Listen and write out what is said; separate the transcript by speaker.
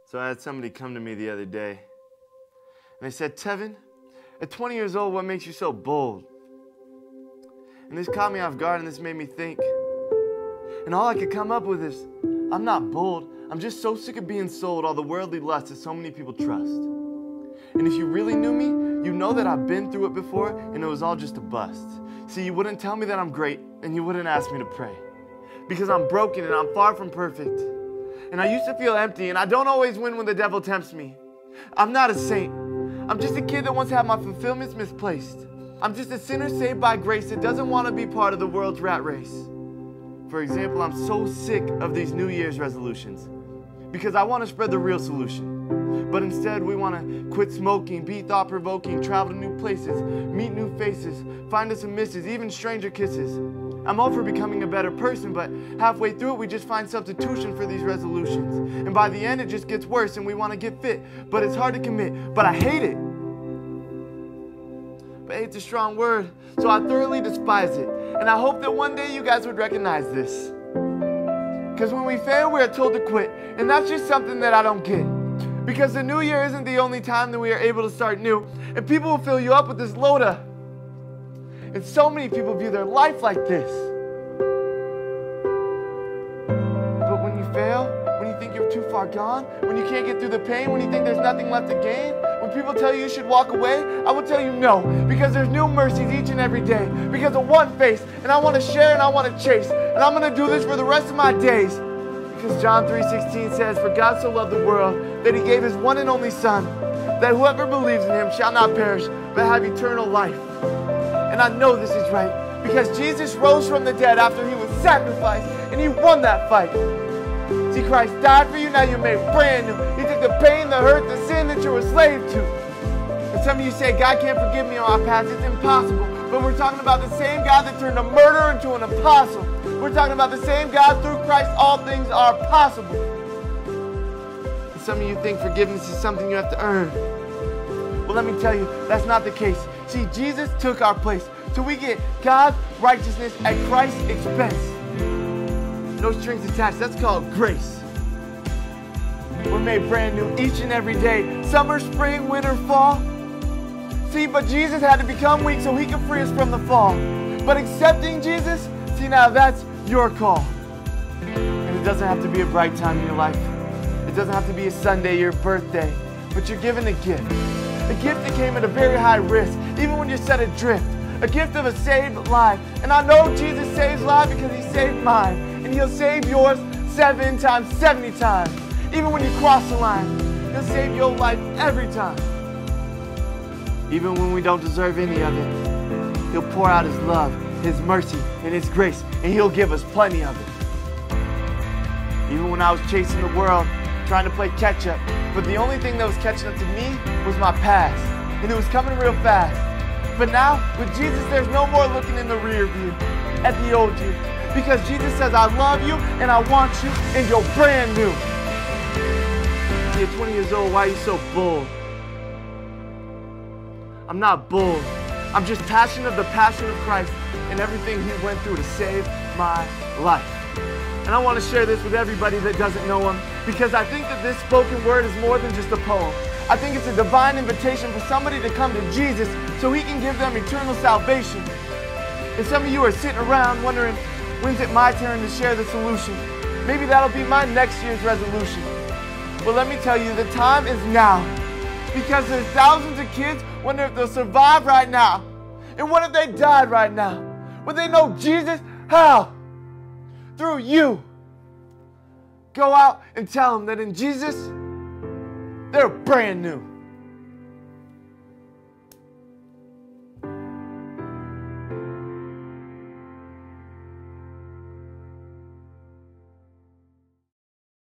Speaker 1: So I had somebody come to me the other day, and they said, Tevin, at 20 years old, what makes you so bold? And this caught me off guard, and this made me think. And all I could come up with is, I'm not bold. I'm just so sick of being sold all the worldly lust that so many people trust. And if you really knew me, you know that I've been through it before, and it was all just a bust. See, you wouldn't tell me that I'm great, and you wouldn't ask me to pray. Because I'm broken, and I'm far from perfect. And I used to feel empty, and I don't always win when the devil tempts me. I'm not a saint. I'm just a kid that wants to have my fulfillments misplaced. I'm just a sinner saved by grace that doesn't want to be part of the world's rat race. For example, I'm so sick of these New Year's resolutions because I want to spread the real solution. But instead, we want to quit smoking, be thought-provoking, travel to new places, meet new faces, find us some misses, even stranger kisses. I'm all for becoming a better person, but halfway through it, we just find substitution for these resolutions. And by the end, it just gets worse and we want to get fit, but it's hard to commit. But I hate it. But hate's a strong word, so I thoroughly despise it. And I hope that one day you guys would recognize this. Because when we fail, we are told to quit. And that's just something that I don't get. Because the new year isn't the only time that we are able to start new. And people will fill you up with this load of. And so many people view their life like this. But when you fail, when you think you're too far gone, when you can't get through the pain, when you think there's nothing left to gain, when people tell you you should walk away, I will tell you no, because there's new mercies each and every day, because of one face, and I want to share and I want to chase, and I'm going to do this for the rest of my days, because John 3:16 says, for God so loved the world that he gave his one and only Son, that whoever believes in him shall not perish, but have eternal life. And I know this is right, because Jesus rose from the dead after he was sacrificed, and he won that fight. See, Christ died for you, now you're made brand new. He took the pain, the hurt, the sin that you were a slave to. And some of you say, God can't forgive me on my past. It's impossible. But we're talking about the same God that turned a murderer into an apostle. We're talking about the same God. Through Christ, all things are possible. And some of you think forgiveness is something you have to earn. Well, let me tell you, that's not the case. See, Jesus took our place. So we get God's righteousness at Christ's expense. No strings attached. That's called grace. We're made brand new each and every day. Summer, spring, winter, fall. See, but Jesus had to become weak so he could free us from the fall. But accepting Jesus, see, now that's your call. And it doesn't have to be a bright time in your life. It doesn't have to be a Sunday, your birthday. But you're given a gift. A gift that came at a very high risk, even when you're set adrift. A gift of a saved life. And I know Jesus saves lives because he saved mine. And he'll save yours 7 times, 70 times. Even when you cross the line, he'll save your life every time. Even when we don't deserve any of it, he'll pour out his love, his mercy, and his grace, and he'll give us plenty of it. Even when I was chasing the world, trying to play catch up, but the only thing that was catching up to me was my past, and it was coming real fast. But now, with Jesus, there's no more looking in the rear view at the old you. Because Jesus says, I love you and I want you and you're brand new. You're 20 years old, why are you so bold? I'm not bold. I'm just passionate of the passion of Christ and everything he went through to save my life. And I want to share this with everybody that doesn't know him, because I think that this spoken word is more than just a poem. I think it's a divine invitation for somebody to come to Jesus so he can give them eternal salvation. And some of you are sitting around wondering, when's it my turn to share the solution? Maybe that'll be my next year's resolution. Well, let me tell you, the time is now. Because there's thousands of kids wonder if they'll survive right now. And what if they died right now? Would they know Jesus? How? Through you. Go out and tell them that in Jesus, they're brand new.